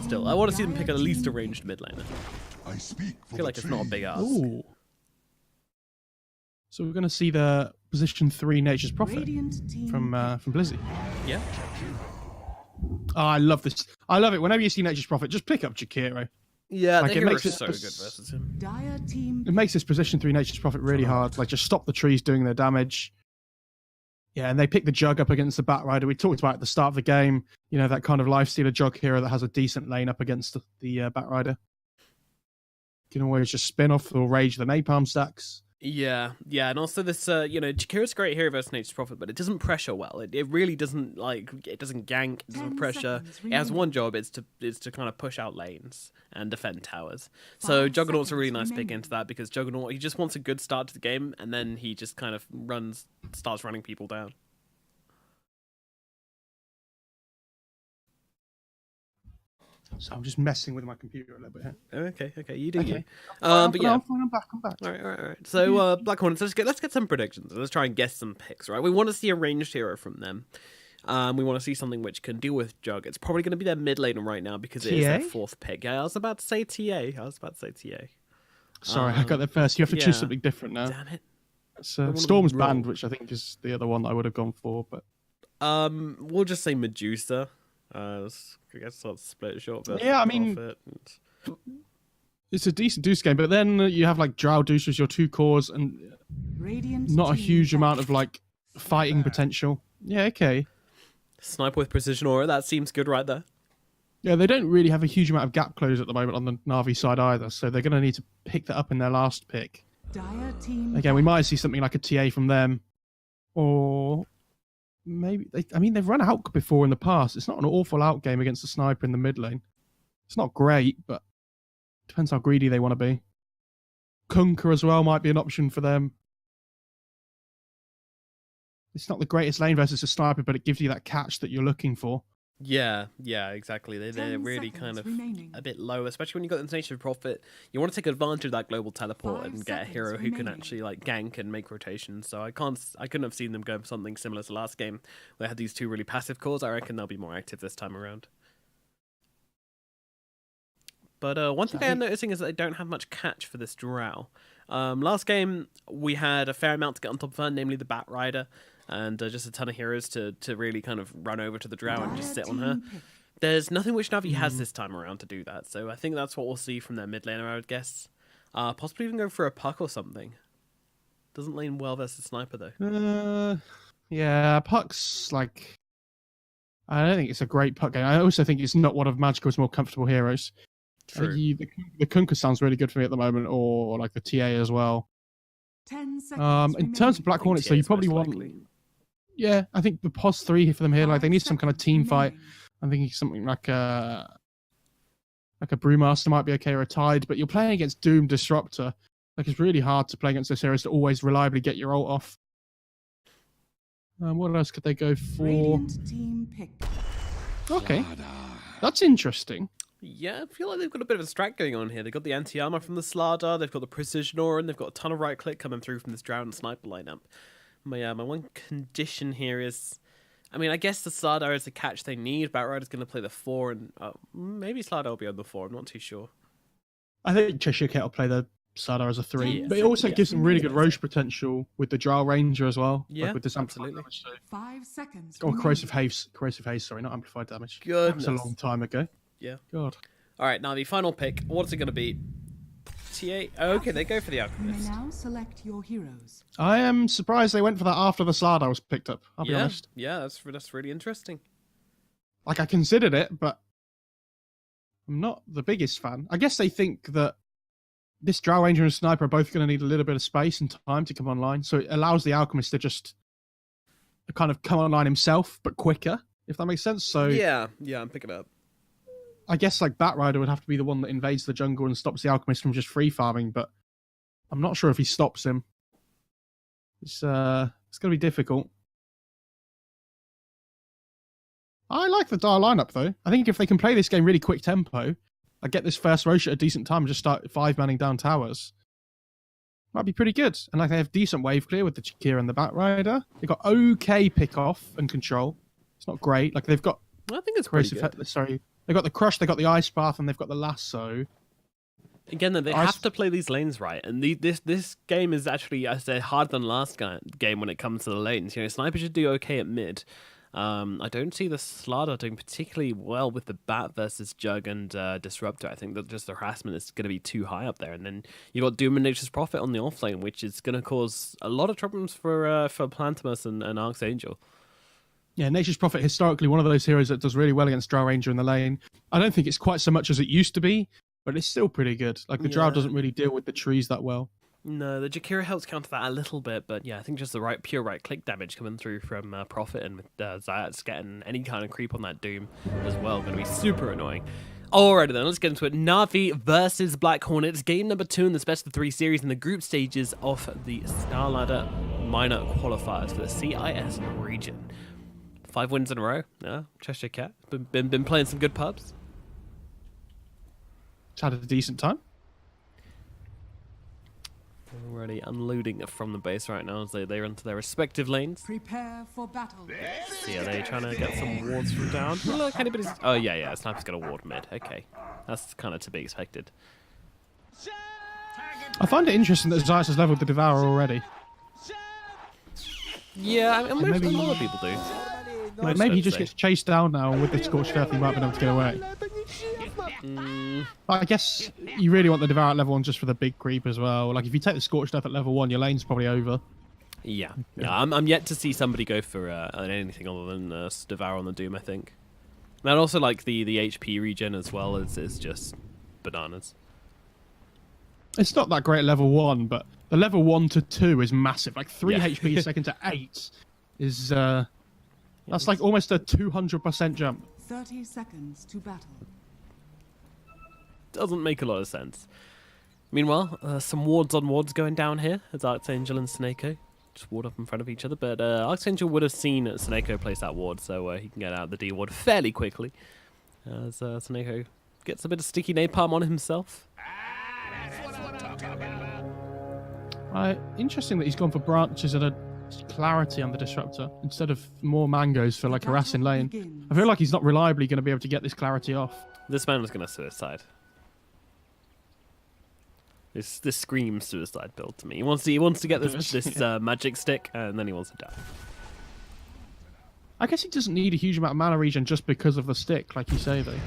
Still, I want to see them pick at least a ranged mid laner. I feel like it's not a big ask. Ooh. So we're going to see the position 3 Nature's Prophet from Blizzy. Yeah. Oh, I love this. I love it. Whenever you see Nature's Prophet, just pick up Jakiro. Yeah, like, it makes it so good versus him. It makes this position 3 Nature's Prophet really hard. Like, just stop the trees doing their damage. Yeah, and they pick the Jug up against the Batrider. We talked about at the start of the game, you know, that kind of lifestealer Jug hero that has a decent lane up against the Batrider. You can always just spin off or rage the napalm stacks. Yeah, and also this, you know, Jakira's a great hero versus Nature's Prophet, but it doesn't pressure well. It really doesn't, like, it doesn't gank, it doesn't pressure. It has one job, it's to kind of push out lanes and defend towers. So Juggernaut's a really nice pick into that, because Juggernaut, he just wants a good start to the game, and then he just kind of starts running people down. So I'm just messing with my computer a little bit here. Okay, you do. Okay. But yeah, I'm back. All right. So Black Hornets, let's get some predictions. Let's try and guess some picks. Right, we want to see a ranged hero from them. We want to see something which can deal with Jug. It's probably going to be their mid laner right now because it is their 4th pick. Yeah, I was about to say TA. Sorry, I got there first. You have to choose something different now. Damn it. It's, Storm's banned, which I think is the other one I would have gone for. But we'll just say Medusa. I guess I'll split it short. But yeah, I mean, it's a decent Deuce game, but then you have like Drow Deuce as your 2 cores and not a huge amount of like fighting potential. Yeah, okay. Sniper with precision aura, that seems good right there. Yeah, they don't really have a huge amount of gap close at the moment on the Na'Vi side either, so they're going to need to pick that up in their last pick. Again, we might see something like a TA from them, or maybe they've run out before in the past. It's not an awful out game against the sniper in the mid lane. It's not great, but depends how greedy they want to be. Kunkka as well might be an option for them. It's not the greatest lane versus a sniper, but it gives you that catch that you're looking for. Yeah, exactly. They're really kind of a bit low, especially when you've got the Nature's Prophet. You want to take advantage of that global teleport and get a hero who can actually like gank and make rotations. So I couldn't have seen them go for something similar to last game where they had these 2 really passive cores. I reckon they'll be more active this time around. But one thing I'm noticing is that they don't have much catch for this Drow. Last game, we had a fair amount to get on top of her, namely the Batrider, and just a ton of heroes to really kind of run over to the Drow and just sit on her. There's nothing which NaVi has this time around to do that, so I think that's what we'll see from their mid laner, I would guess. Possibly even go for a Puck or something. Doesn't lane well versus Sniper, though. Yeah, Puck's like... I don't think it's a great Puck game. I also think it's not one of Magical's more comfortable heroes. True. The Kunkka sounds really good for me at the moment, or like the TA as well. 10 seconds in terms of Black Hornets, so you probably want... Yeah, I think the POS 3 for them here, like they need some kind of team fight. I'm thinking something like a Brewmaster might be okay, or a Tide, but you're playing against Doom Disruptor. Like it's really hard to play against those heroes to always reliably get your ult off. What else could they go for? Okay, that's interesting. Yeah, I feel like they've got a bit of a strat going on here. They've got the anti-armor from the StarLadder, they've got the precision aura, and they've got a ton of right-click coming through from this Drow and Sniper lineup. My one condition here is... I mean, I guess the StarLadder is the catch they need. Batrider's going to play the 4, and maybe StarLadder will be on the 4, I'm not too sure. I think Cheshire Cat will play the StarLadder as a 3, but it also gives them really good Roche potential with the Drow Ranger as well. Yeah, like with this absolutely. Damage, so. 5 seconds. Or Corrosive Haze, sorry, not Amplified Damage. Goodness. That was a long time ago. Yeah. God. Alright, now the final pick. What's it going to be? TA? Oh, okay, they go for the Alchemist. You may now select your heroes. I am surprised they went for that after the StarLadder was picked up, I'll be honest. Yeah, that's really interesting. Like, I considered it, but I'm not the biggest fan. I guess they think that this Drow Ranger and Sniper are both going to need a little bit of space and time to come online, so it allows the Alchemist to just kind of come online himself, but quicker, if that makes sense. So yeah, I'm picking it up. I guess like Batrider would have to be the one that invades the jungle and stops the Alchemist from just free farming, but I'm not sure if he stops him. It's going to be difficult. I like the Dire lineup though. I think if they can play this game really quick tempo, I get this first Roche at a decent time and just start 5-manning down towers, might be pretty good. And like they have decent wave clear with the Chikira and the Batrider. They've got okay pick off and control. It's not great. Like they've got I think it's pretty good. Sorry, They've got the Crush, they've got the Ice Bath, and they've got the Lasso. Again, though, they have to play these lanes right, and this game is actually, I say, harder than last game when it comes to the lanes. You know, Sniper should do okay at mid. I don't see the StarLadder doing particularly well with the Bat versus Jug and Disruptor. I think that just the harassment is going to be too high up there, and then you got Doom and Nature's Prophet on the offlane, which is going to cause a lot of problems for Plantimus and Archangel. Yeah, Nature's Prophet, historically one of those heroes that does really well against Drow Ranger in the lane. I don't think it's quite so much as it used to be, but it's still pretty good. Like, the Drow doesn't really deal with the trees that well. No, the Jakira helps counter that a little bit, but yeah, I think just the pure right-click damage coming through from Prophet, and with Zayats getting any kind of creep on that Doom as well, going to be super annoying. Alrighty then, let's get into it. NaVi versus Black Hornets, game number 2 in this best of 3 series in the group stages of the StarLadder minor qualifiers for the CIS region. 5 wins in a row. Yeah, Cheshire Cat. Been playing some good pubs. Had a decent time. Already unloading from the base right now as they run to their respective lanes. Prepare for battle. See, are they trying to get some wards from down? Look, anybody's... Oh, yeah, Sniper's got a ward mid. Okay. That's kind of to be expected. I find it interesting that Zayas has leveled the Devourer already. Yeah, I mean, a lot of people do. Like, maybe he just gets chased down now, and with the Scorched Earth he might be able to get away. But I guess you really want the Devourer at level 1 just for the big creep as well. Like, if you take the Scorched Earth at level 1, your lane's probably over. Yeah. I'm yet to see somebody go for anything other than Devourer on the Doom, I think. And also, like, the HP regen as well is just bananas. It's not that great at level 1, but the level 1 to 2 is massive. Like, 3 HP a second to 8 is... that's like almost a 200% jump. 30 seconds to battle. Doesn't make a lot of sense. Meanwhile, some wards on wards going down here as Archangel and Seneko just ward up in front of each other. But Archangel would have seen Seneko place that ward, so he can get out the D ward fairly quickly. As Seneko gets a bit of sticky napalm on himself. Interesting that he's gone for branches at a clarity on the Disruptor instead of more mangoes for like harassing lane. I feel like he's not reliably going to be able to get this clarity off. This man was going to suicide. This screams suicide build to me. He wants to get this magic stick, and then he wants to die. I guess he doesn't need a huge amount of mana regen just because of the stick, like you say, though.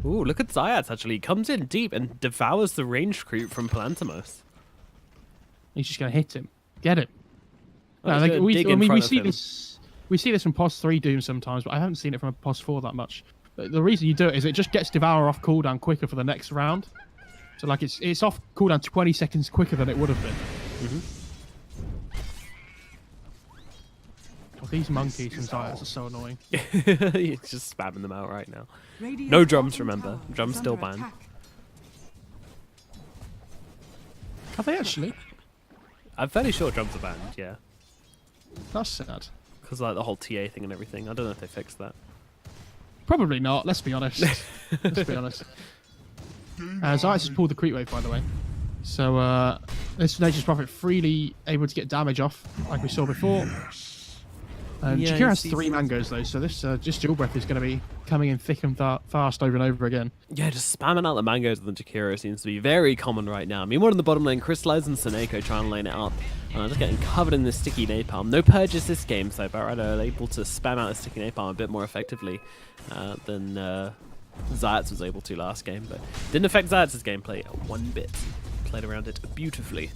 Ooh, look at Zayats, actually. He comes in deep and devours the range creep from Plantimus. He's just going to hit him. Get him. No, we see this from POS 3 Doom sometimes, but I haven't seen it from a POS 4 that much. But the reason you do it is it just gets Devourer off cooldown quicker for the next round. So like it's off cooldown 20 seconds quicker than it would have been. Oh, these monkeys and Zayats are so annoying. He's just spamming them out right now. No drums, remember. Drums still banned. Are they actually? I'm fairly sure drums are banned, yeah. That's sad. Because like the whole TA thing and everything. I don't know if they fixed that. Probably not, let's be honest. Let's be honest. Zayas has pulled the creep wave, by the way. So this Nature's Prophet freely able to get damage off, like we saw before. Jakira has 3 mangoes, though, so this just Dual Breath is going to be coming in thick and fast over and over again. Yeah, just spamming out the mangoes with the Jakira seems to be very common right now. Meanwhile, in the bottom lane, Crystallize and Seneko trying to lane it up. Just getting covered in this sticky napalm. No purges this game, so Barrett are able to spam out the sticky napalm a bit more effectively than Zayats was able to last game. But didn't affect Zayats' gameplay one bit. Played around it beautifully.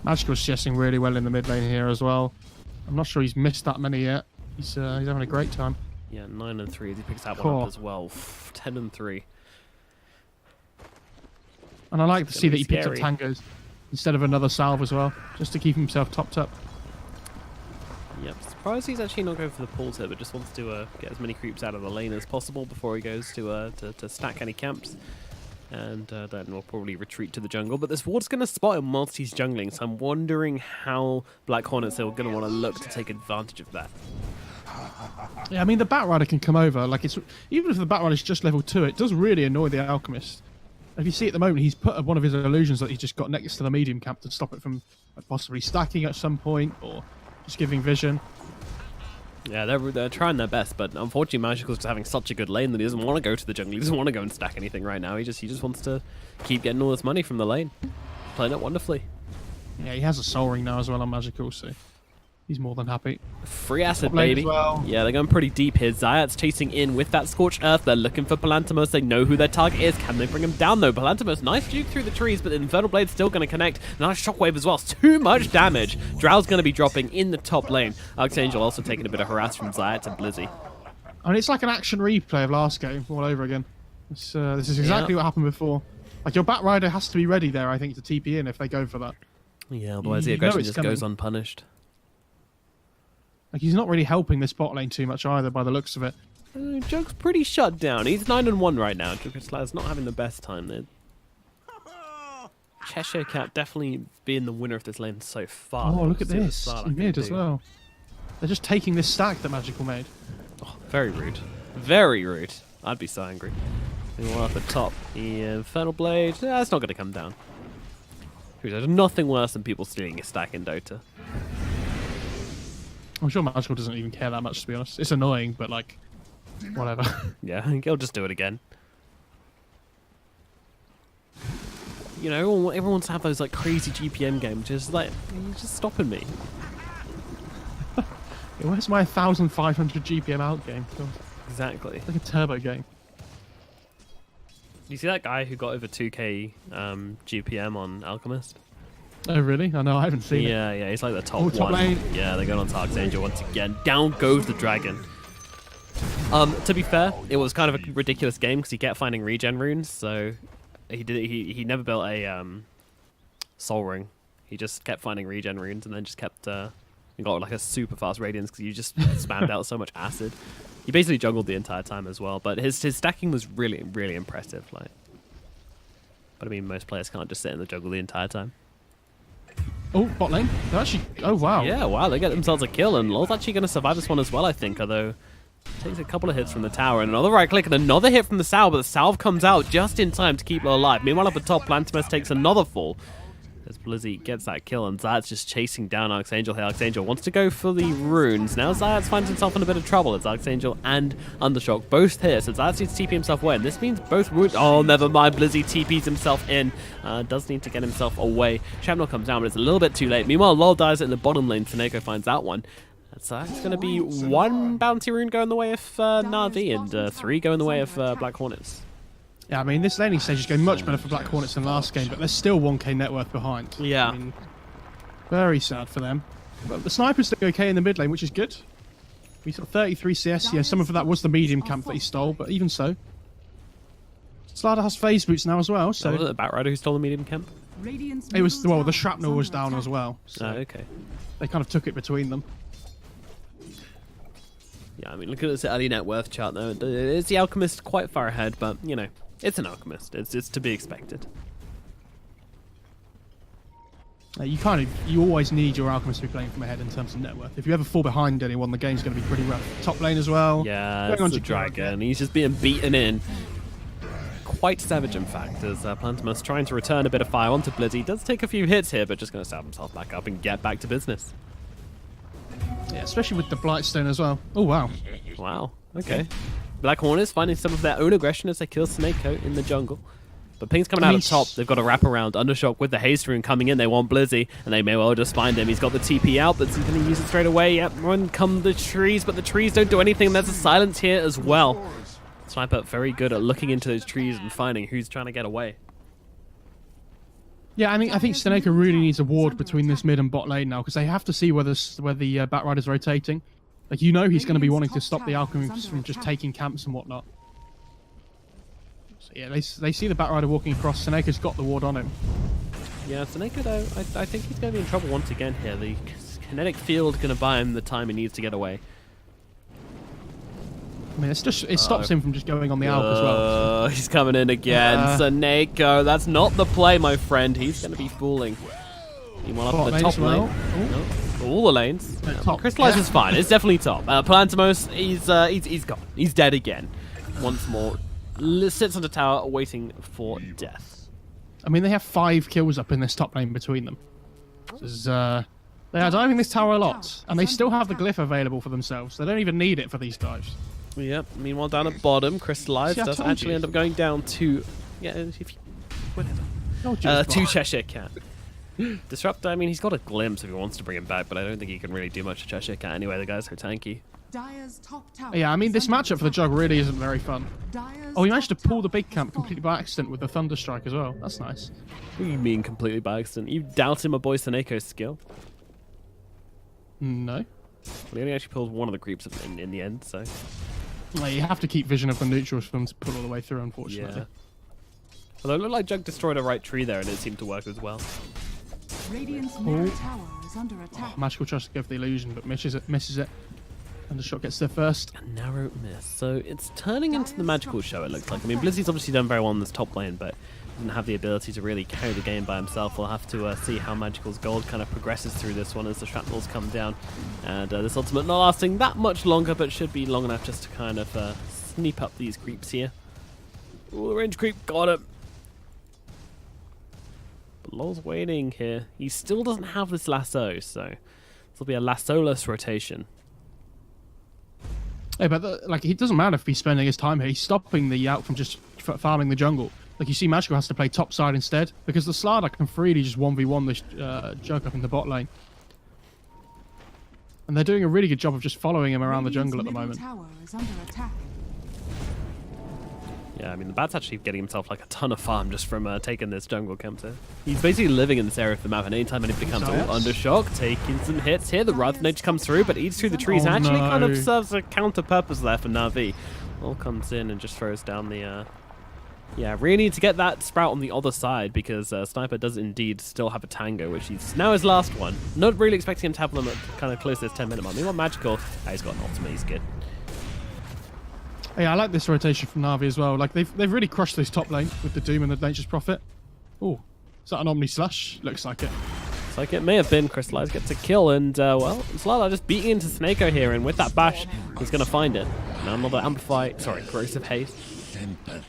Magical's chessing really well in the mid lane here as well. I'm not sure he's missed that many yet. He's having a great time. Yeah, 9 and 3 as he picks that one up as well. 10 and 3. And I like to see that he picked up tangos instead of another salve as well, just to keep himself topped up. Yep, surprised he's actually not going for the pulls here, but just wants to get as many creeps out of the lane as possible before he goes to stack any camps. And then we'll probably retreat to the jungle. But this ward's going to spot him whilst he's jungling, so I'm wondering how Black Hornets are going to want to look to take advantage of that. Yeah, I mean, the Batrider can come over. Like, even if the Batrider is just level 2, it does really annoy the Alchemist. If you see at the moment, he's put one of his illusions that he's just got next to the medium camp to stop it from possibly stacking at some point or just giving vision. Yeah, they're trying their best, but unfortunately Magical's just having such a good lane that he doesn't want to go to the jungle. He doesn't want to go and stack anything right now. He just wants to keep getting all this money from the lane. Playing it wonderfully. Yeah, he has a soul ring now as well on Magical, so he's more than happy. Free acid, Top lane baby. as well. Yeah, they're going pretty deep here. Zayat's chasing in with that Scorched Earth. They're looking for Palantimos. They know who their target is. Can they bring him down, though? Palantimos, nice juke through the trees, but the Infernal Blade's still going to connect. Nice Shockwave as well. Too much damage. Drow's going to be dropping in the top lane. Archangel also taking a bit of harass from Zayat and Blizzy. I mean, it's like an action replay of last game all over again. This is exactly what happened before. Like, your Batrider has to be ready there, I think, to TP in if they go for that. Yeah, otherwise the aggression just goes unpunished. Like, he's not really helping this bot lane too much either, by the looks of it. Jug's pretty shut down. He's 9-1 right now. Jug's not having the best time there. Cheshire Cat definitely being the winner of this lane so far. Oh, look at this. Mid as well. They're just taking this stack that Magical made. Oh, very rude. Very rude. I'd be so angry. Meanwhile, at the top, the Infernal Blade. That's not going to come down. There's nothing worse than people stealing a stack in Dota. I'm sure Magical doesn't even care that much, to be honest. It's annoying, but, like, whatever. Yeah, he'll just do it again. You know, everyone wants to have those, like, crazy GPM games. Just, like, you're just stopping me. Where's my 1,500 GPM out game? God. Exactly. It's like a turbo game. You see that guy who got over 2k GPM on Alchemist? Oh, really? I know, I haven't seen it. Yeah, he's like the top one. Lane. Yeah, they're going on to Archangel once again. Down goes the dragon. To be fair, it was kind of a ridiculous game because he kept finding regen runes, so he never built a soul ring. He just kept finding regen runes and then just kept he got like a super fast radiance because you just spammed out so much acid. He basically juggled the entire time as well, but his stacking was really, really impressive. Like, but I mean, most players can't just sit in the juggle the entire time. Oh, bot lane. They're actually... Oh, wow. Yeah, wow, they get themselves a kill, and Lol's actually going to survive this one as well, I think, although takes a couple of hits from the tower, and another right click, and another hit from the salve, but the salve comes out just in time to keep Lol alive. Meanwhile, up the top, Plantimus takes another fall as Blizzy gets that kill, and Zayat's just chasing down Archangel here. Archangel wants to go for the runes. Now Zayat finds himself in a bit of trouble as Archangel and Undershock both here, so Zayat needs to TP himself away, and this means both would... Oh, never mind, Blizzy TPs himself in. Does need to get himself away. Shamnel comes down, but it's a little bit too late. Meanwhile, Lol dies in the bottom lane. Taneko finds that one. So that's going to be one bounty rune going the way of NaVi, and 3 going the way of Black Hornets. Yeah, I mean, this laning stage is going much better for Black Hornets than last game, but they're still 1k net worth behind. Yeah. I mean, very sad for them. But the Sniper's doing okay in the mid lane, which is good. We saw 33 CS. Yeah, some of that was the medium camp that he stole, but even so. StarLadder has phase boots now as well, so... Was it the Batrider who stole the medium camp? It was, well, the shrapnel was down as well. So okay. they kind of took it between them. Yeah, I mean, look at this early net worth chart, though. Is the Alchemist quite far ahead, but, you know, it's an Alchemist. It's to be expected. You always need your Alchemist to be playing from ahead in terms of net worth. If you ever fall behind anyone, the game's going to be pretty rough. Top lane as well. Yeah, it's the dragon. He's just being beaten in. Quite savage, in fact, as Plantimus trying to return a bit of fire onto Blizzy. Does take a few hits here, but just going to stab himself back up and get back to business. Yeah, especially with the Blightstone as well. Oh, wow. Wow, okay. Black Hornets finding some of their own aggression as they kill Snakecoat in the jungle. But Ping's coming out of top. They've got a wraparound. Undershock with the haste rune coming in. They want Blizzy, and they may well just find him. He's got the TP out, but he's going to use it straight away. Yep, run come the trees, but the trees don't do anything. There's a silence here as well. Sniper very good at looking into those trees and finding who's trying to get away. Yeah, I think Staneka really needs a ward between this mid and bot lane now, because they have to see where the Batrider's rotating. Like, you know he's going to be wanting to stop the Alchemists from just taking camps and whatnot. So yeah, they see the Batrider walking across. Staneka's got the ward on him. Yeah, Staneka though, I think he's going to be in trouble once again here. The kinetic field going to buy him the time he needs to get away. I mean, it stops him from just going on the Alp as well. He's coming in again. Saneko, that's not the play, my friend. He's going to be fooling. Meanwhile, up the top lane. No, all the lanes. Crystallizer's fine. It's definitely top. Palantimos, he's gone. He's dead again. Once more. Sits on the tower waiting for death. I mean, they have 5 kills up in this top lane between them. This is They are diving this tower a lot, and they still have the glyph available for themselves. They don't even need it for these dives. Yep. Meanwhile, down at bottom, Crystallize does actually end up going down to to Cheshire Cat. Disrupt. I mean, he's got a glimpse if he wants to bring him back, but I don't think he can really do much to Cheshire Cat anyway. The guy's so tanky. Yeah, I mean, this matchup for the Jug really isn't very fun. Oh, he managed to pull the big camp completely by accident with the Thunder Strike as well. That's nice. What do you mean completely by accident? You doubt him, my boy Seneco's skill? No. Well, he only actually pulled one of the creeps in the end, so... Well, you have to keep vision of the neutrals for them to pull all the way through, unfortunately. Yeah. Although it looked like Jug destroyed a right tree there, and it seemed to work as well. Radiant's middle tower is under attack. Magical tries to go for the illusion, but misses it. And the shot gets there first. A narrow miss. So it's turning into the magical show, it looks like. I mean, Blizzy's obviously done very well in this top lane, but doesn't have the ability to really carry the game by himself. We'll have to see how Magical's gold kind of progresses through this one as the shrapnels come down. And this ultimate not lasting that much longer, but should be long enough just to kind of sneak up these creeps here. Ooh, the range creep, got him. But Lol's waiting here. He still doesn't have this lasso, so this will be a lassoless rotation. Yeah, but like, it doesn't matter if he's spending his time here. He's stopping the out from just farming the jungle. Like, you see, Magical has to play top side instead because the StarLadder can freely just 1v1 this Jug up in the bot lane. And they're doing a really good job of just following him around the jungle at the moment. Yeah, I mean, the Bat's actually getting himself like a ton of farm just from taking this jungle camp there. He's basically living in this area of the map, and anytime anybody comes under shock, taking some hits here. The Wrath Nature comes through, but eats through the trees. And actually kind of serves a counter purpose there for NaVi. All comes in and just throws down the... Yeah, really need to get that Sprout on the other side because Sniper does indeed still have a Tango, which he's now his last one. Not really expecting him to have them at kind of close to this 10-minute mark. Meanwhile, Magical, he's got an ultimate, he's good. Yeah, I like this rotation from Navi as well. Like, they've really crushed this top lane with the Doom and the Nature's Prophet. Oh, is that an Omni Slash? Looks like it. Looks like it may have been. Crystallize gets a kill, and well, StarLadder just beating into Snako here, and with that bash, he's going to find it. Now another Amplify, sorry, Corrosive Haste.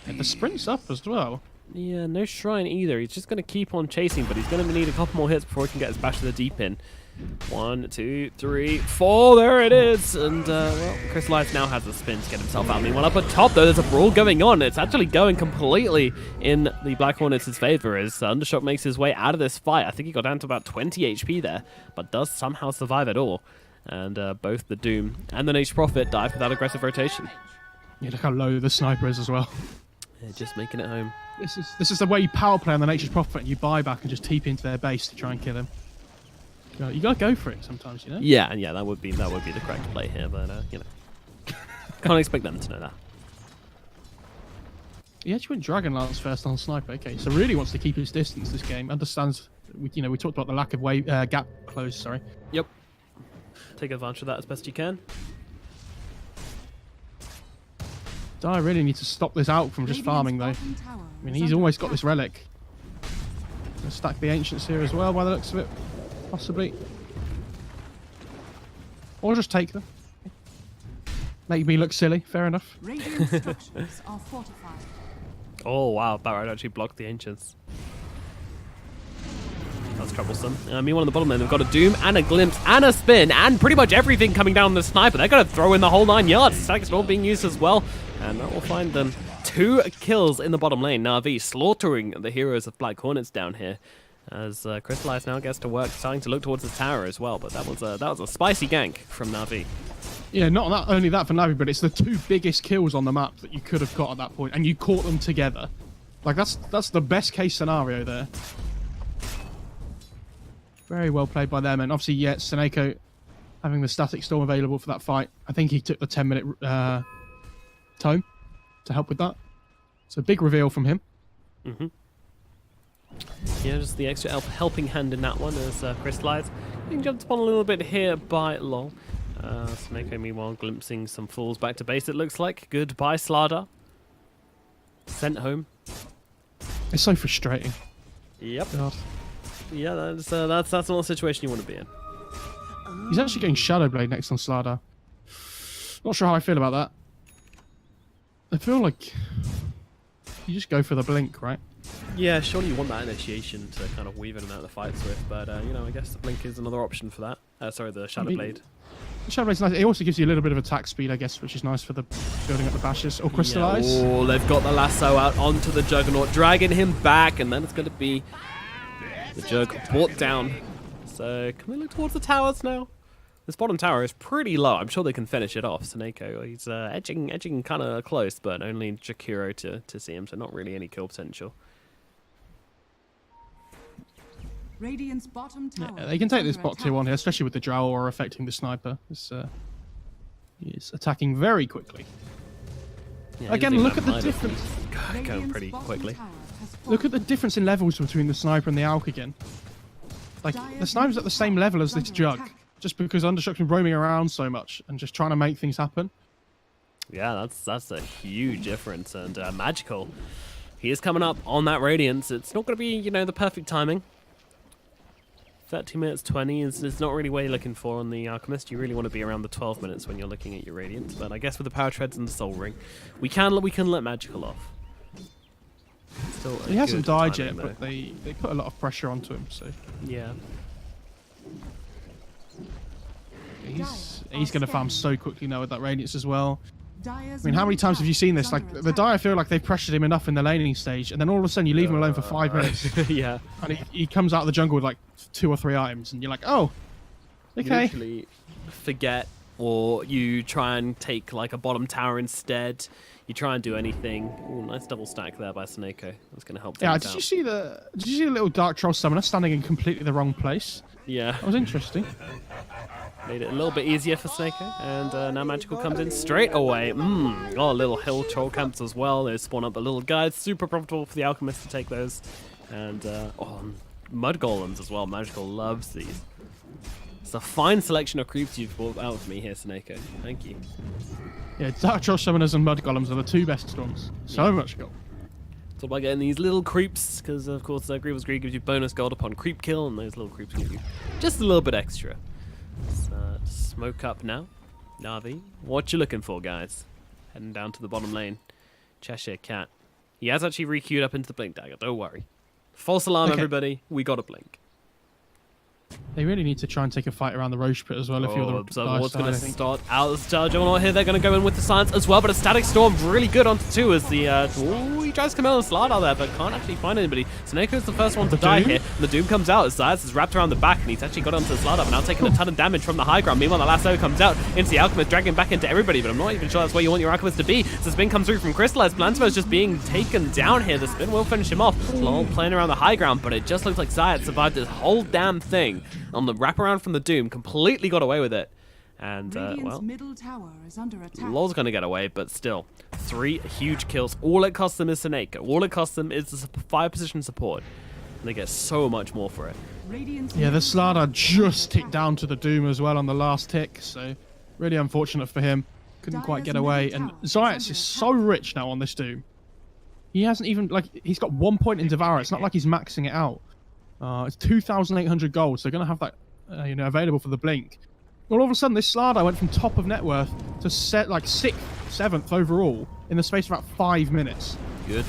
And the sprint's up as well. Yeah, no Shrine either. He's just going to keep on chasing, but he's going to need a couple more hits before he can get his bash to the deep in. 1, 2, 3, 4. There it is. And, well, Crystallize now has a spin to get himself out. Meanwhile, up at top, though, there's a brawl going on. It's actually going completely in the Black Hornets' favor as Undershock makes his way out of this fight. I think he got down to about 20 HP there, but does somehow survive it all. And both the Doom and the Nature's Prophet dive without aggressive rotation. Yeah, look how low the Sniper is as well. Yeah, just making it home. This is the way you power play on the Nature's Prophet and you buy back and just TP into their base to try and kill him. You gotta go for it sometimes, you know? Yeah, and yeah, that would be the correct play here, but you know, can't expect them to know that. He actually went Dragon Lance first on Sniper. Okay, so really wants to keep his distance this game. Understands, we talked about the lack of gap close. Sorry. Yep. Take advantage of that as best you can. I really need to stop this out from just farming though. I mean, he's almost got this relic. Gonna stack the Ancients here as well by the looks of it. Possibly. Or just take them. Make me look silly, fair enough. Radiant structures are fortified. Oh wow, that right actually blocked the Ancients. That's troublesome. Meanwhile, on the bottom lane, they've got a Doom and a Glimpse and a Spin and pretty much everything coming down the Sniper. They're going to throw in the whole 9 yards. Static Storm being used as well. And that will find them 2 kills in the bottom lane. NaVi slaughtering the heroes of Black Hornets down here. As Crystallize now gets to work, starting to look towards the tower as well. But that was a spicy gank from NaVi. Yeah, not only that for NaVi, but it's the 2 biggest kills on the map that you could have got at that point, and you caught them together. Like, that's the best case scenario there. Very well played by them, and obviously, yeah, Seneko having the Static Storm available for that fight. I think he took the 10-minute tome to help with that. So big reveal from him. Mm-hmm. Yeah, just the extra helping hand in that one as Crystallize being jumped upon a little bit here by Lol. Seneko, meanwhile, glimpsing some fools back to base, it looks like. Goodbye, StarLadder. Sent home. It's so frustrating. Yep. God. Yeah, that's not the situation you want to be in. He's actually getting Shadowblade next on StarLadder. Not sure how I feel about that. I feel like you just go for the blink, right? Yeah, surely you want that initiation to kind of weave in and out of the fights with, but you know, I guess the blink is another option for that. Sorry, the Shadow Blade. The Shadow Blade's nice. It also gives you a little bit of attack speed, I guess, which is nice for the building up the bashes or crystallize. Yeah. Oh, they've got the lasso out onto the Juggernaut, dragging him back, and then it's going to be the Jug brought down. So can we look towards the towers now? This bottom tower is pretty low. I'm sure they can finish it off. Seneko, he's edging kind of close, but only Jakiro to see him, so not really any kill potential. Radiant's bottom tower. Yeah, they can take this bot 2 on here, especially with the Drow or affecting the sniper. He's attacking very quickly. Yeah, again, look at the difference. Going pretty quickly. Look at the difference in levels between the sniper and the Alk again. Like, the sniper's at the same level as this Jug, just because Undestruction's roaming around so much and just trying to make things happen. Yeah, that's a huge difference. And Magical, he is coming up on that Radiance. It's not going to be, you know, the perfect timing. 30 minutes 20 is not really what you're looking for on the Alchemist. You really want to be around the 12 minutes when you're looking at your Radiance. But I guess with the Power Treads and the Soul Ring, we can let Magical off. Still he hasn't died yet, though. but they put a lot of pressure onto him. So yeah, he's going to farm so quickly now with that Radiance as well. I mean, how many times have you seen this? Like, the Dire feel like they've pressured him enough in the laning stage, and then all of a sudden you leave him alone for 5 minutes. yeah. And he comes out of the jungle with like 2 or 3 items, and you're like, oh, okay. You literally forget, or you try and take like a bottom tower instead. You try and do anything. Ooh, nice double stack there by Seneko. That's going to help. Yeah, did you see the little Dark Troll summoner standing in completely the wrong place? Yeah. That was interesting. Made it a little bit easier for Seneko, and now Magical comes in straight away. Oh, little hill troll camps as well. They spawn up a little guide. Super profitable for the Alchemist to take those. And, mud golems as well. Magical loves these. It's a fine selection of creeps you've brought out for me here, Seneko. Thank you. Yeah, Dark Troll summoners and mud golems are the 2 best storms. So much gold. It's all about getting these little creeps, because of course Grievous Greed gives you bonus gold upon creep kill, and those little creeps give you just a little bit extra. Let's smoke up now. NaVi, what you looking for, guys? Heading down to the bottom lane. Cheshire Cat. He has actually re-queued up into the Blink Dagger, don't worry. False alarm, everybody. We got a Blink. They really need to try and take a fight around the Roche pit as well. If you're the Observer Ward's going to start out the Star Juggernaut here. They're going to go in with the Silence as well, but a Static Storm really good onto 2 as the... he tries to come out and slide out there, but can't actually find anybody. Seneco's the first one to die here. And the Doom comes out as Zayas is wrapped around the back, and he's actually got onto the slide up and now taking a ton of damage from the high ground. Meanwhile, the lasso comes out into the Alchemist, dragging back into everybody, but I'm not even sure that's where you want your Alchemist to be. So the spin comes through from Crystallized. Blantimer's just being taken down here. The spin will finish him off. Lol playing around the high ground, but it just looks like Zayas survived this whole damn thing on the wraparound from the Doom, completely got away with it. And, well, middle tower is under attack. LOL's going to get away, but still, 3 huge kills. All it costs them is Seneko. All it costs them is the 5 position support. And they get so much more for it. Yeah, the StarLadder just ticked down to the Doom as well on the last tick, so really unfortunate for him. Couldn't quite get away. And Zayas is so rich now on this Doom. He hasn't even, like, he's got 1 point in Devour. It's not like he's maxing it out. It's 2,800 gold, so they're going to have that available for the Blink. All of a sudden, this StarLadder went from top of net worth to set like 6th, 7th overall in the space of about 5 minutes. Good.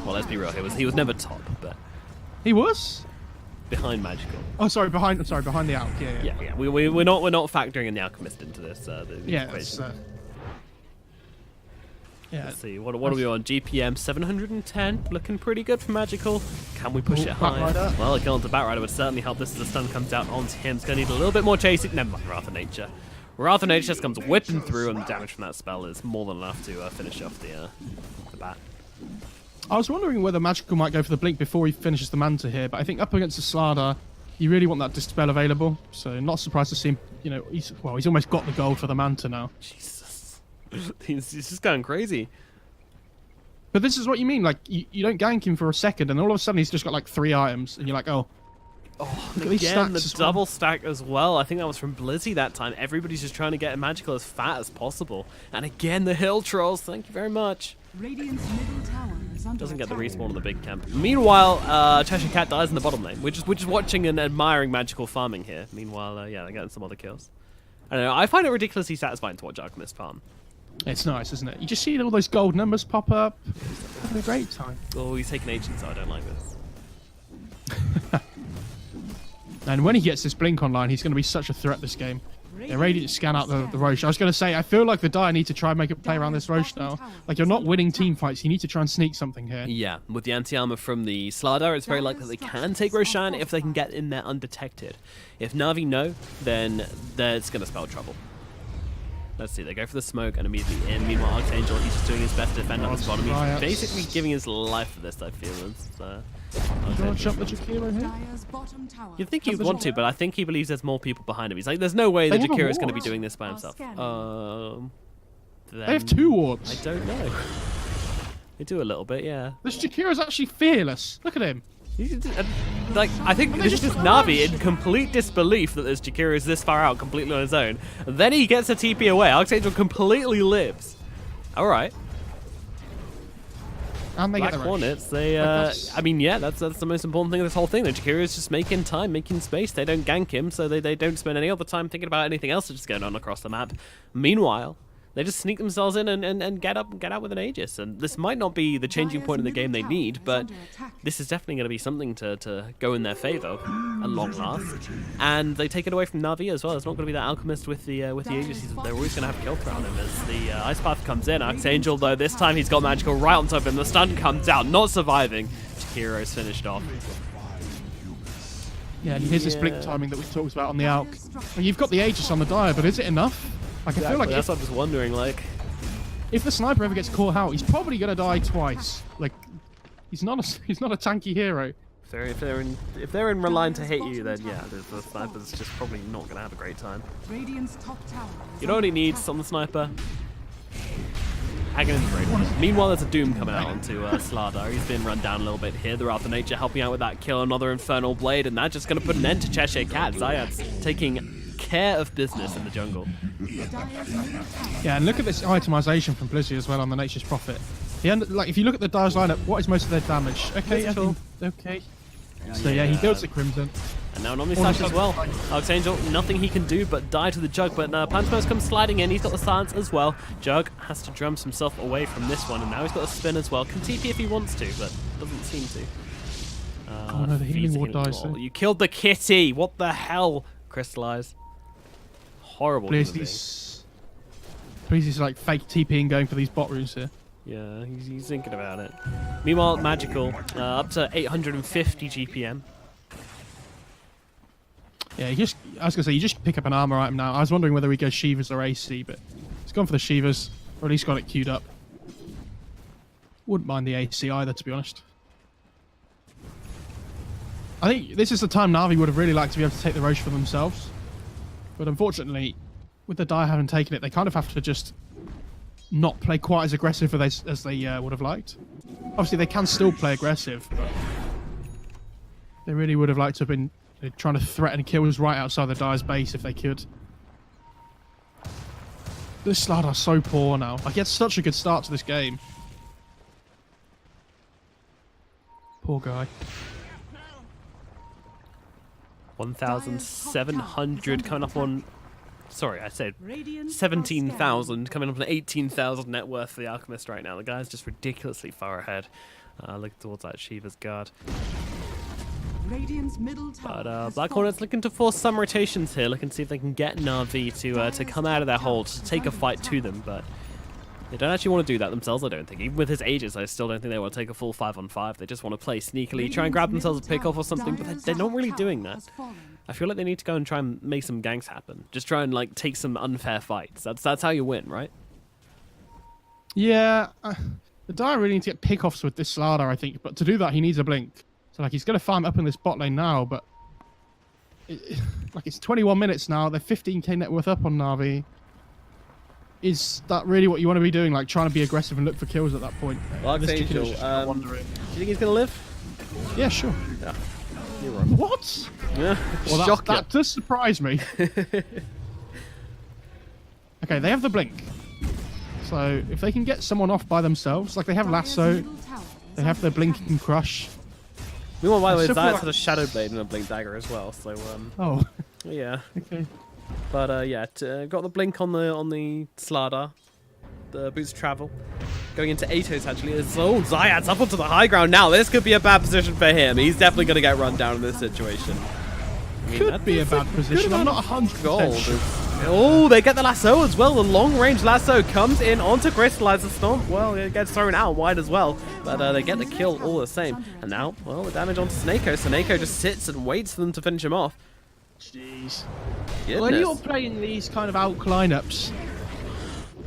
Well, let's be real. He was never top, but he was behind Magical. Oh, sorry, behind the Alk. Yeah. We're not factoring in the Alchemist into this. Let's see. What are we on? GPM 710, looking pretty good for Magical. Can we push it higher? Well, a kill onto Batrider would certainly help this as the stun comes out onto him. It's going to need a little bit more chasing. Never mind, Wrath of Nature. Wrath of Nature just comes whipping through, and the damage from that spell is more than enough to finish off the bat. I was wondering whether Magical might go for the Blink before he finishes the Manta here, but I think up against the StarLadder, you really want that Dispel available. So not surprised to see him. He's almost got the gold for the Manta now. Jesus. He's just going crazy. But this is what you mean, like, you don't gank him for a second, and all of a sudden he's just got like 3 items, and you're like, oh. Look at these stacks the double stack as well. I think that was from Blizzy that time. Everybody's just trying to get a Magical as fat as possible. And again, the Hill Trolls, thank you very much. Radiant's middle tower is under Doesn't get the attack. respawn in the big camp. Meanwhile, Cheshire Cat dies in the bottom lane. We're just watching and admiring Magical farming here. Meanwhile, they're getting some other kills. I don't know, I find it ridiculously satisfying to watch Alchemist farm. It's nice, isn't it? You just see all those gold numbers pop up. Having a great time. Oh, he's taking agent, so I don't like this. And when he gets this blink online, he's going to be such a threat this game. They're ready to scan out the Roche. I was going to say, I feel like the Dire need to try and make a play around this Roche now. Like, you're not winning team fights. You need to try and sneak something here. Yeah, with the anti-armor from the StarLadder, it's very likely they can take Roshan if they can get in there undetected. If NaVi no, then it's going to spell trouble. Let's see, they go for the smoke and immediately in. Meanwhile, Archangel, he's just doing his best to defend on his bottom. He's basically giving his life for this, I feel. You want to jump the Jakiro here? You'd think he'd want to, but I think he believes there's more people behind him. He's like, there's no way that Jakiro is going to be doing this by himself. They have 2 wards. I don't know. They do a little bit, yeah. This Jakiro's actually fearless. Look at him. Like, I think this is just NaVi in complete disbelief that this Jakiro is this far out completely on his own. And then he gets a TP away. Archangel completely lives. Alright. And they Black get the Hornets, they, I mean, yeah, that's the most important thing of this whole thing. The Jakiro is just making time, making space. They don't gank him, so they don't spend any other time thinking about anything else that's just going on across the map. Meanwhile, they just sneak themselves in and get out with an Aegis. And this might not be the changing point in the game they need, but this is definitely going to be something to go in their favor at long last. And they take it away from NaVi as well. It's not going to be that Alchemist with the Aegis. They're always going to have kill threat on him as the Ice Path comes in. Archangel, though, this time he's got Magical right on top of him. The stun comes out, not surviving. Jakiro's finished off. Yeah, and here's this blink timing that we talked about on the Alk. Well, you've got the Aegis on the Dire, but is it enough? Like, I feel like that's what I'm just wondering, like, if the sniper ever gets caught out, he's probably gonna die twice. Like, he's not a tanky hero. If they're in line to hit you, then yeah, the sniper's just probably not gonna have a great time. You know what he needs on the sniper? Aghanim's great. Meanwhile, there's a Doom coming out onto StarLadder. He's been run down a little bit here. The Wrath of Nature helping out with that kill, another Infernal Blade, and that's just gonna put an end to Cheshire Cat. Zayad's taking care of business in the jungle. Yeah, and look at this itemization from Blizzard as well on the Nature's Prophet. Like, if you look at the Dire's lineup, what is most of their damage? Okay, okay. So yeah, he builds the Crimson. And now Nomad Slash as well. Archangel, nothing he can do but die to the Jug, but Pantomos comes sliding in. He's got the silence as well. Jug has to drum himself away from this one, and now he's got a spin as well. Can TP if he wants to, but doesn't seem to. Oh no, the healing ward dies. You killed the kitty! What the hell? Crystallize. Horrible. Please, he's like fake TPing going for these bot rooms here. Yeah, he's thinking about it. Meanwhile, Magical, up to 850 GPM. Yeah, I was going to say, you just pick up an armor item now. I was wondering whether we go Shivas or AC, but he's gone for the Shivas, or at least got it queued up. Wouldn't mind the AC either, to be honest. I think this is the time NaVi would have really liked to be able to take the Roche for themselves. But unfortunately, with the Dire having taken it, they kind of have to just not play quite as aggressive as they would have liked. Obviously, they can still play aggressive, but they really would have liked to have been trying to threaten kills right outside the Dire's base if they could. This StarLadder's so poor now. Like, he had such a good start to this game. Poor guy. 1,700 coming up on... Sorry, I said 17,000 coming up on 18,000 net worth for the Alchemist right now. The guy's just ridiculously far ahead. Look towards that Shiva's guard. But Black Hornets looking to force some rotations here, looking to see if they can get NaVi to come out of their hold, to take a fight to them, but they don't actually want to do that themselves, I don't think. Even with his Aegis, I still don't think they want to take a full 5-on-5. They just want to play sneakily, try and grab themselves a pick-off or something, but they're not really doing that. I feel like they need to go and try and make some ganks happen. Just try and, like, take some unfair fights. That's how you win, right? Yeah, the Dire really need to get pick-offs with this StarLadder, I think, but to do that, he needs a blink. So, like, he's going to farm up in this bot lane now, but... like, it's 21 minutes now. They're 15k net worth up on NaVi. Is that really what you want to be doing? Like, trying to be aggressive and look for kills at that point? Archangel, do you think he's going to live? Yeah, sure. Yeah. You're right. What? Yeah. Well, that does surprise me. Okay, they have the blink. So, if they can get someone off by themselves, like they have Lasso, they have their blink and crush. Meanwhile, by the way, Zayas has a Shadow Blade and a Blink Dagger as well, so, Oh. Yeah. Okay. But, yeah, got the blink on the StarLadder. the boost travel. Going into Atos actually. So Zayat's up onto the high ground now. This could be a bad position for him. He's definitely going to get run down in this situation. I mean, Could be a bad position. I'm not 100% sure. Oh, they get the lasso as well. The long-range lasso comes in onto Crystallize the Stomp. Well, it gets thrown out wide as well. But they get the kill all the same. And now, well, the damage onto Snako. Snako just sits and waits for them to finish him off. Jeez. Goodness. When you're playing these kind of out lineups,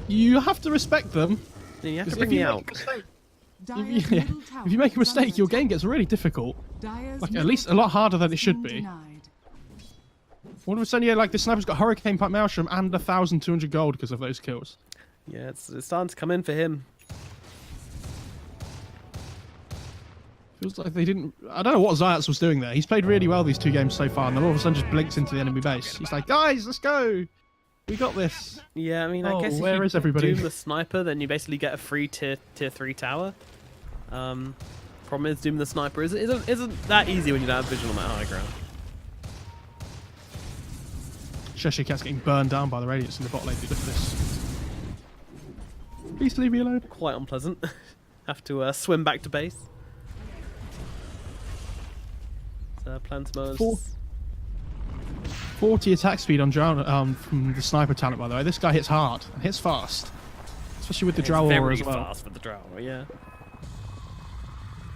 you have to respect them. Yeah, you have to bring me out. If you make a mistake, your game gets really difficult. Like, at least a lot harder than it should be. All of a sudden, yeah, like the sniper's got Hurricane Pipe Maelstrom and 1,200 gold because of those kills. Yeah, it's starting to come in for him. Feels like they didn't... I don't know what Zayats was doing there. He's played really well these 2 games so far, and then all of a sudden just blinks into the enemy base. He's like, guys, let's go! We got this. Yeah, I mean, I guess if where you is everybody? Doom the sniper, then you basically get a free tier 3 tower. Problem is, Doom the sniper isn't that easy when you don't have vision on that high ground. Cheshire Cat's getting burned down by the radiance in the bot lane. Look at this. Please leave me alone. Quite unpleasant. Have to swim back to base. Plantimos. 40 attack speed on Drown from the sniper talent, by the way. This guy hits hard and hits fast, especially with the Drow aura as well. Very fast with the Drow aura, yeah.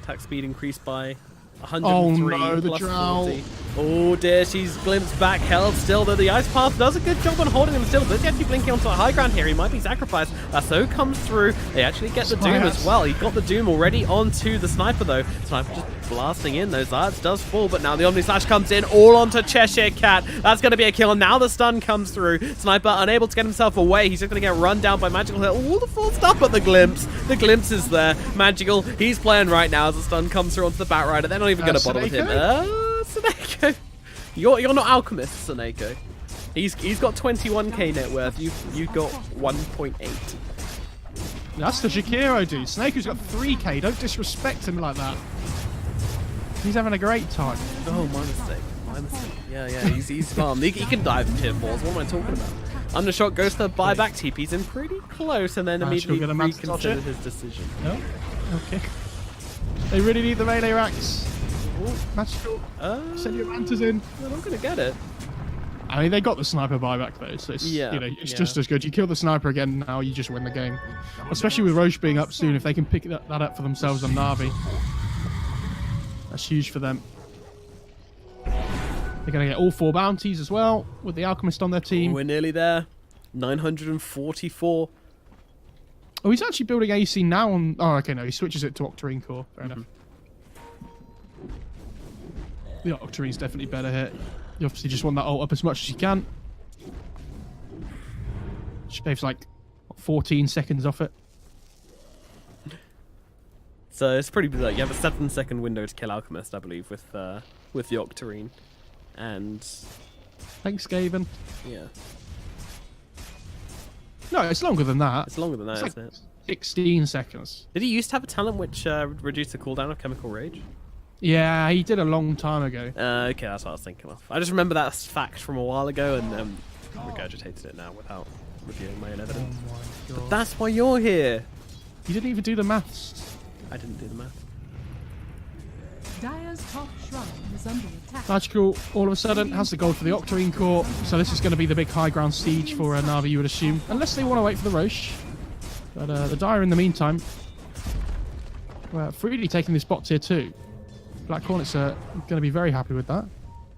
Attack speed increased by 103 oh no, the plus Drow. 40. Oh dear, she's glimpsed back, held still, though the Ice Path does a good job on holding him still, but he's actually blinking onto the high ground here. He might be sacrificed. Lasso comes through. They actually get the Doom as well. He got the Doom already onto the Sniper, though. Sniper just blasting in. Those Zards does fall, but now the Omni Slash comes in all onto Cheshire Cat. That's going to be a kill, and now the stun comes through. Sniper unable to get himself away. He's just going to get run down by Magical here. All the full stuff, but the glimpse. The glimpse is there. Magical, he's playing right now as the stun comes through onto the Batrider. They're not even going to bother with him. Seneko. You're not Alchemist, Seneko. He's got 21k net worth. You got 1.8. That's the Shakiro dude. Snake's got 3k. Don't disrespect him like that. He's having a great time. Oh, my mistake. My mistake. Yeah, he's calm. He can dive in tier 4s. What am I talking about? Undershot goes to buyback. TP's in pretty close and then immediately reconsidered his decision. No? Okay. They really need the melee racks. Magical. Send your Mantas in. They're not going to get it. I mean, they got the sniper buyback though, so it's, it's just as good. You kill the sniper again, now you just win the game. Especially with Roche being up soon, if they can pick that up for themselves on NaVi. That's huge for them. They're going to get all 4 bounties as well, with the Alchemist on their team. We're nearly there. 944. Oh, he's actually building AC now on... Oh, okay, no, he switches it to Octarine Core. Fair enough. The Octarine's definitely better here. You obviously just want that ult up as much as you can. Shaves like 14 seconds off it. So it's pretty bizarre. You have a 7-second window to kill Alchemist, I believe, with the Octarine. And... Thanks, Gaven. Yeah. No, it's longer than that. It's longer than that, it's isn't it? 16 seconds. Did he used to have a talent which reduced the cooldown of Chemical Rage? Yeah, he did a long time ago. Okay, that's what I was thinking of. I just remember that fact from a while ago and regurgitated it now without reviewing my own evidence. Oh my God. But that's why you're here. You didn't even do the maths. I didn't do the math. Dire's top shrine is under attack. Magical, all of a sudden, has the gold for the Octarine Core. So this is going to be the big high ground siege for NaVi, you would assume. Unless they want to wait for the Roche. But the Dire, in the meantime, freely taking this bot tier 2. Black Hornets are going to be very happy with that.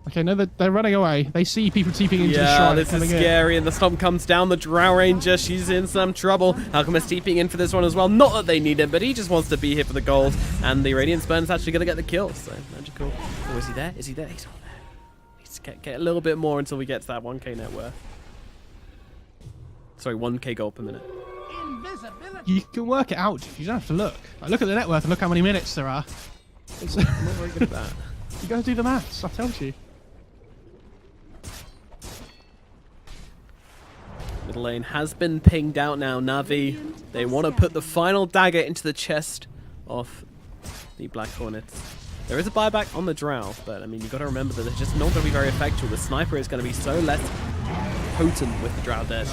Okay, no, they're running away. They see people TPing into the shrine. This is scary, and the stomp comes down. The Drow Ranger, she's in some trouble. Alchemist TPing in for this one as well. Not that they need him, but he just wants to be here for the gold. And the Radiance Burn's actually going to get the kill. So, Magical. Oh, is he there? Is he there? He's not there. Needs to get a little bit more until we get to that 1k net worth. Sorry, 1k gold per minute. You can work it out. You don't have to look. Like, look at the net worth and look how many minutes there are. I'm not very good at that. You got to do the maths, I told you. Middle lane has been pinged out now. NaVi, they want to put the final dagger into the chest of the Black Hornets. There is a buyback on the Drow, but I mean, you've got to remember that it's just not going to be very effectual. The Sniper is going to be so less potent with the Drow dead.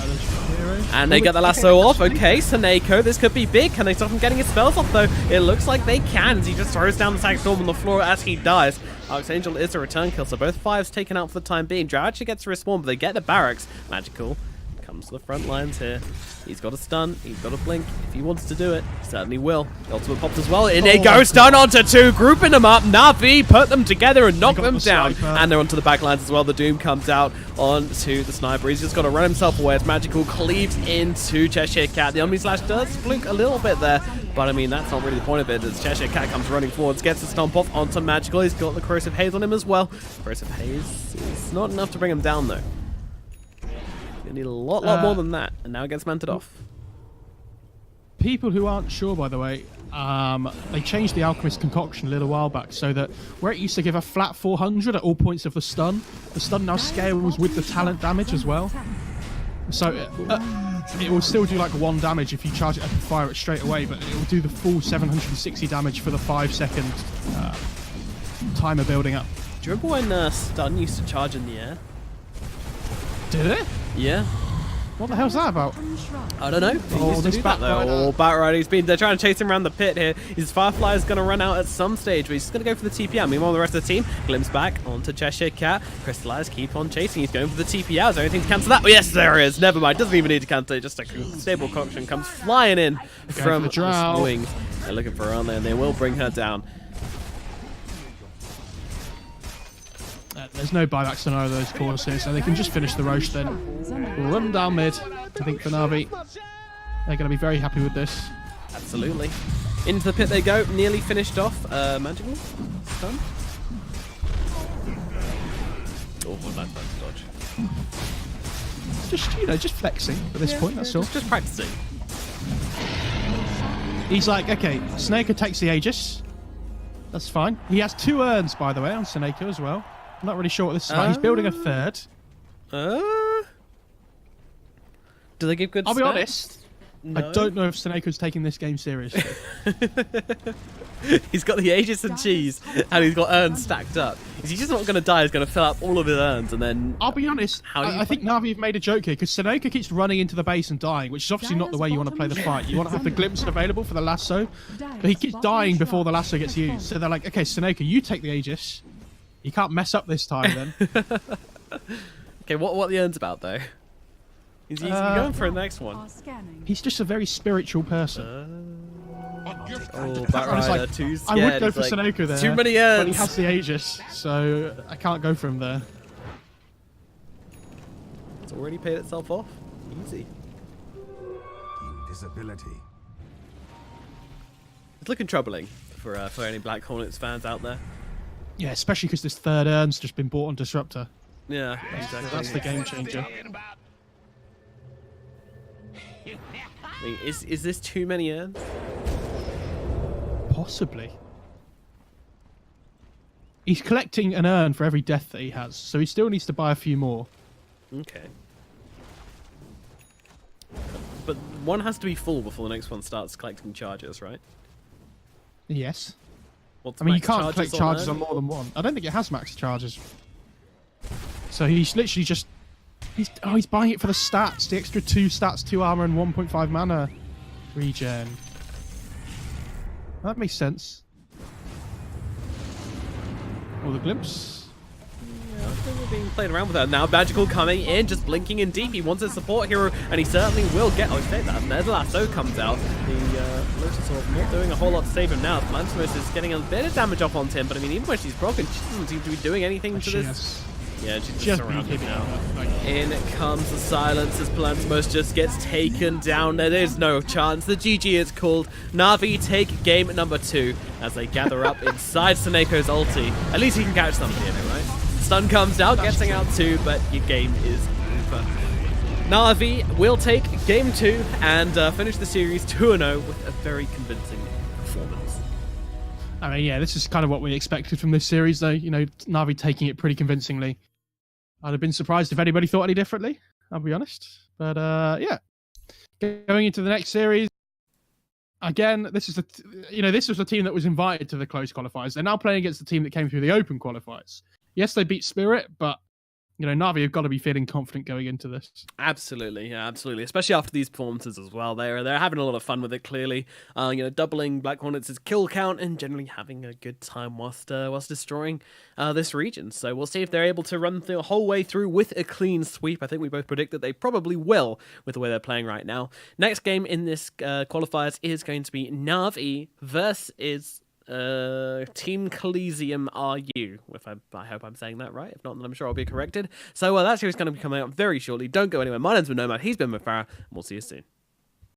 And they get the lasso off. Okay, Seneko, this could be big. Can they stop him getting his spells off, though? It looks like they can, as he just throws down the Tag Storm on the floor as he dies. Archangel is a return kill, so both fives taken out for the time being. Drow actually gets to respawn, but they get the barracks. Magical comes to the front lines here. He's got a stun, he's got a blink. If he wants to do it, he certainly will. The ultimate popped as well. In it goes, stun onto two, grouping them up. NaVi put them together and knock them down. And they're onto the back lines as well. The Doom comes out onto the Sniper. He's just got to run himself away as Magical cleaves into Cheshire Cat. The Omni Slash does blink a little bit there, but I mean, that's not really the point of it, as Cheshire Cat comes running forwards, gets the stomp off onto Magical. He's got the Corrosive Haze on him as well. Corrosive Haze is not enough to bring him down, though. You need a lot more than that, and now it gets manted off. People who aren't sure, by the way, they changed the Alchemist concoction a little while back so that where it used to give a flat 400 at all points of the stun now scales with the talent damage as well. So it will still do like 1 damage if you charge it up and fire it straight away, but it will do the full 760 damage for the 5-second timer building up. Do you remember when stun used to charge in the air? Did it? Yeah. What the hell's that about? I don't know. Oh, this Batrider. Oh, Batrider. They're trying to chase him around the pit here. His Firefly is going to run out at some stage, but he's just going to go for the TP out. Meanwhile, the rest of the team glimpse back onto Cheshire Cat. Crystallize, keep on chasing. He's going for the TP out. Is there anything to cancel that? Oh, yes, there is. Never mind. Doesn't even need to cancel it. Just a stable concoction comes flying in from the wings. They're looking for her on there, and they will bring her down. There's no buybacks on either of those corners here, so they can just finish the Roche then. Run down mid, I think, for NaVi. They're going to be very happy with this. Absolutely. Into the pit they go, nearly finished off. Magical? Stun? Oh, nice dodge. Just flexing at this point, that's all. Just practicing. He's like, okay, Seneko takes the Aegis. That's fine. He has 2 urns, by the way, on Seneko as well. I'm not really sure what this is about. He's building a 3rd. Do they give good I'll be stats? honest. No. I don't know if Seneco's taking this game seriously. He's got the Aegis and cheese, and he's got urns stacked up. Is he just not going to die? He's going to fill up all of his urns, and then... I'll be honest. I think NaVi have made a joke here, because Seneko keeps running into the base and dying, which is obviously not the way you want to play the fight. You want to have the glimpse available for the lasso, but he keeps dying before the lasso gets used. So they're like, okay, Seneko, you take the Aegis. You can't mess up this time, then. Okay, what are the urns about, though? He's going for the next one. He's just a very spiritual person. Oh, Batrider, too scared. I would go for Seneko there. Too many urns. But he has the Aegis, so I can't go for him there. It's already paid itself off. Easy. Invisibility. It's looking troubling for any Black Hornets fans out there. Yeah, especially because this 3rd urn's just been bought on Disruptor. Yeah, exactly. That's the game changer. I mean, is this too many urns? Possibly. He's collecting an urn for every death that he has, so he still needs to buy a few more. Okay. But one has to be full before the next one starts collecting charges, right? Yes. What's I mean, you can't collect charges on more than one. I don't think it has max charges. So he's literally just... He's buying it for the stats. The extra 2 stats, 2 armor, and 1.5 mana regen. That makes sense. Oh, the glimpse. Yeah, I think we're being played around with that. Now Magical coming in, just blinking in deep. He wants a support hero, and he certainly will get... Oh, take that. And there's the lasso comes out. The Lotus Orb not doing a whole lot to save him now. Lantimos is getting a bit of damage off onto him, but I mean, even when she's broken, she doesn't seem to be doing anything to this. Yeah, she's just surrounded now. In comes the silence as Plantimos just gets taken down. There is no chance. The GG is called. NaVi take game number 2 as they gather up inside Seneko's ulti. At least he can catch somebody in it, right? Stun comes out, getting out 2, but your game is over. NaVi will take game 2 and finish the series 2-0 with a very convincing performance. I mean, yeah, this is kind of what we expected from this series, though. You know, NaVi taking it pretty convincingly. I'd have been surprised if anybody thought any differently, I'll be honest. But, yeah. Going into the next series, again, this is this was a team that was invited to the close qualifiers. They're now playing against the team that came through the open qualifiers. Yes, they beat Spirit, but NaVi have got to be feeling confident going into this. Absolutely, yeah, absolutely. Especially after these performances as well. They're having a lot of fun with it, clearly. Doubling Black Hornets' kill count and generally having a good time whilst destroying this region. So we'll see if they're able to run the whole way through with a clean sweep. I think we both predict that they probably will with the way they're playing right now. Next game in this qualifiers is going to be NaVi versus Team Coliseum RU. I hope I'm saying that right. If not, then I'm sure I'll be corrected. So that series is going to be coming out very shortly. Don't go anywhere. My name's been Nomad. He's been MoFarah, and we'll see you soon.